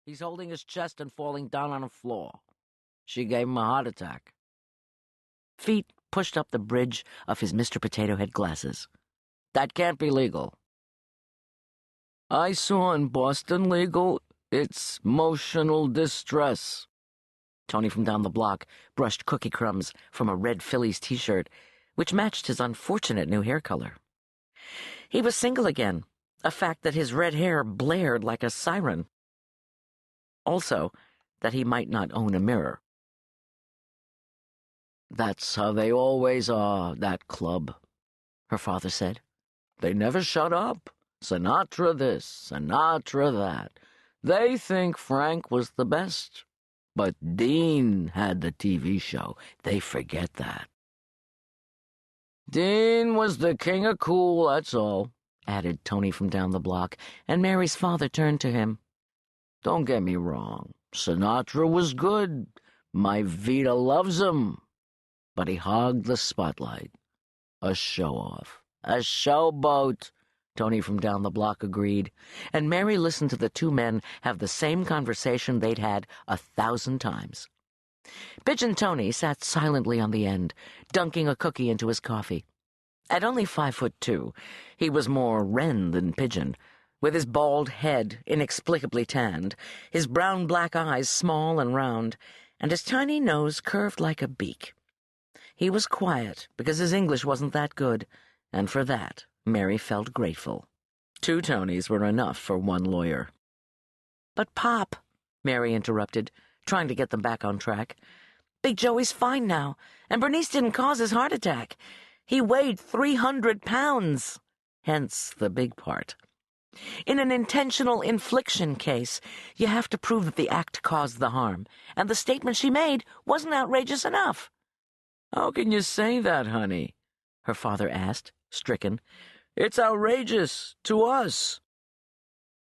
He's holding his chest and falling down on the floor. She gave him a heart attack." Feet pushed up the bridge of his Mr. Potato Head glasses. "That can't be legal." "I saw in Boston legal. It's emotional distress." Tony from down the block brushed cookie crumbs from a red Phillies t-shirt, which matched his unfortunate new hair color. He was single again, a fact that his red hair blared like a siren. Also, that he might not own a mirror. "That's how they always are, that club," her father said. "They never shut up. Sinatra this, Sinatra that. They think Frank was the best. But Dean had the TV show. They forget that." "Dean was the king of cool, that's all," added Tony from down the block, and Mary's father turned to him. "Don't get me wrong. Sinatra was good. My Vita loves him. But he hogged the spotlight. A show-off. A showboat," Tony from down the block agreed, and Mary listened to the two men have the same conversation they'd had 1,000 times. Pigeon Tony sat silently on the end, dunking a cookie into his coffee. At only 5'2", he was more wren than pigeon, with his bald head inexplicably tanned, his brown-black eyes small and round, and his tiny nose curved like a beak. He was quiet because his English wasn't that good, and for that Mary felt grateful. 2 Tonys were enough for one lawyer. "But, Pop," Mary interrupted, trying to get them back on track, "Big Joey's fine now, and Bernice didn't cause his heart attack. He weighed 300 pounds, hence the big part. In an intentional infliction case, you have to prove that the act caused the harm, and the statement she made wasn't outrageous enough." "How can you say that, honey?" her father asked, stricken. "It's outrageous to us."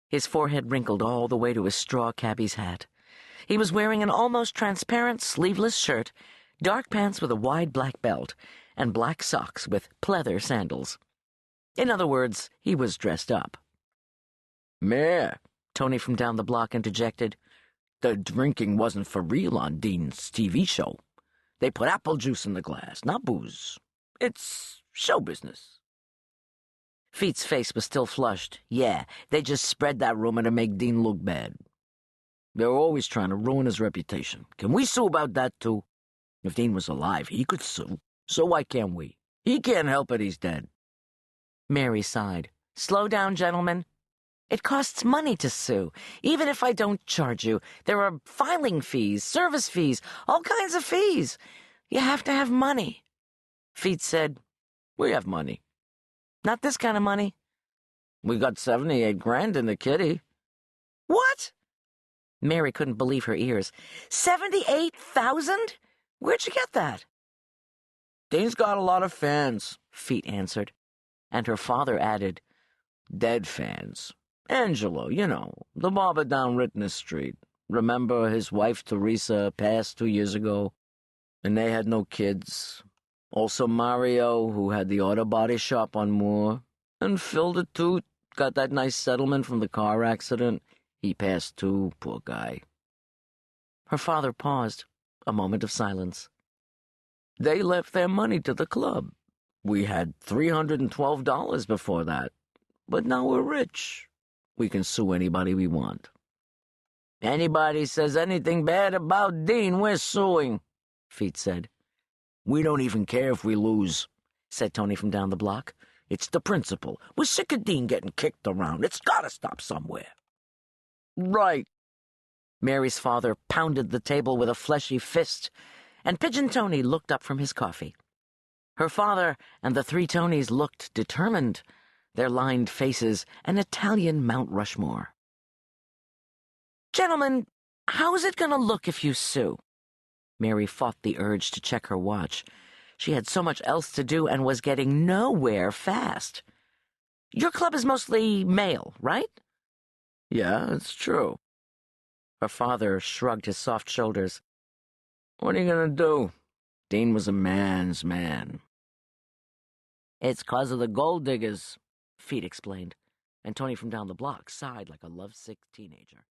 His forehead wrinkled all the way to his straw cabbie's hat. He was wearing an almost transparent sleeveless shirt, dark pants with a wide black belt, and black socks with pleather sandals. In other words, he was dressed up. "Meh," Tony from down the block interjected. "The drinking wasn't for real on Dean's TV show. They put apple juice in the glass, not booze. It's show business." Feet's face was still flushed. "Yeah, they just spread that rumor to make Dean look bad. They're always trying to ruin his reputation. Can we sue about that, too? If Dean was alive, he could sue. So why can't we? He can't help it, he's dead." Mary sighed. "Slow down, gentlemen. It costs money to sue. Even if I don't charge you, there are filing fees, service fees, all kinds of fees. You have to have money." Feet said, "We have money." "Not this kind of money." "We got 78 grand in the kitty." "What?" Mary couldn't believe her ears. 78,000? Where'd you get that? "Dean's got a lot of fans," Feet answered, and her father added, "Dead fans. Angelo, you know, the barber down Ritner Street. Remember his wife Teresa passed 2 years ago, and they had no kids. Also Mario, who had the auto body shop on Moore, and Phil the Toot got that nice settlement from the car accident. He passed too, poor guy." Her father paused, a moment of silence. "They left their money to the club. We had $312 before that, but now we're rich. We can sue anybody we want." "Anybody says anything bad about Dean, we're suing," Feet said. "We don't even care if we lose," said Tony from down the block. "It's the principle. We're sick of Dean getting kicked around. It's gotta stop somewhere." "Right." Mary's father pounded the table with a fleshy fist, and Pigeon Tony looked up from his coffee. Her father and the 3 Tonys looked determined, their lined faces an Italian Mount Rushmore. "Gentlemen, how's it going to look if you sue?" Mary fought the urge to check her watch. She had so much else to do and was getting nowhere fast. "Your club is mostly male, right?" "Yeah, it's true." Her father shrugged his soft shoulders. "What are you going to do? Dean was a man's man." "It's 'cause of the gold diggers," Feet explained, and Tony from down the block sighed like a lovesick teenager.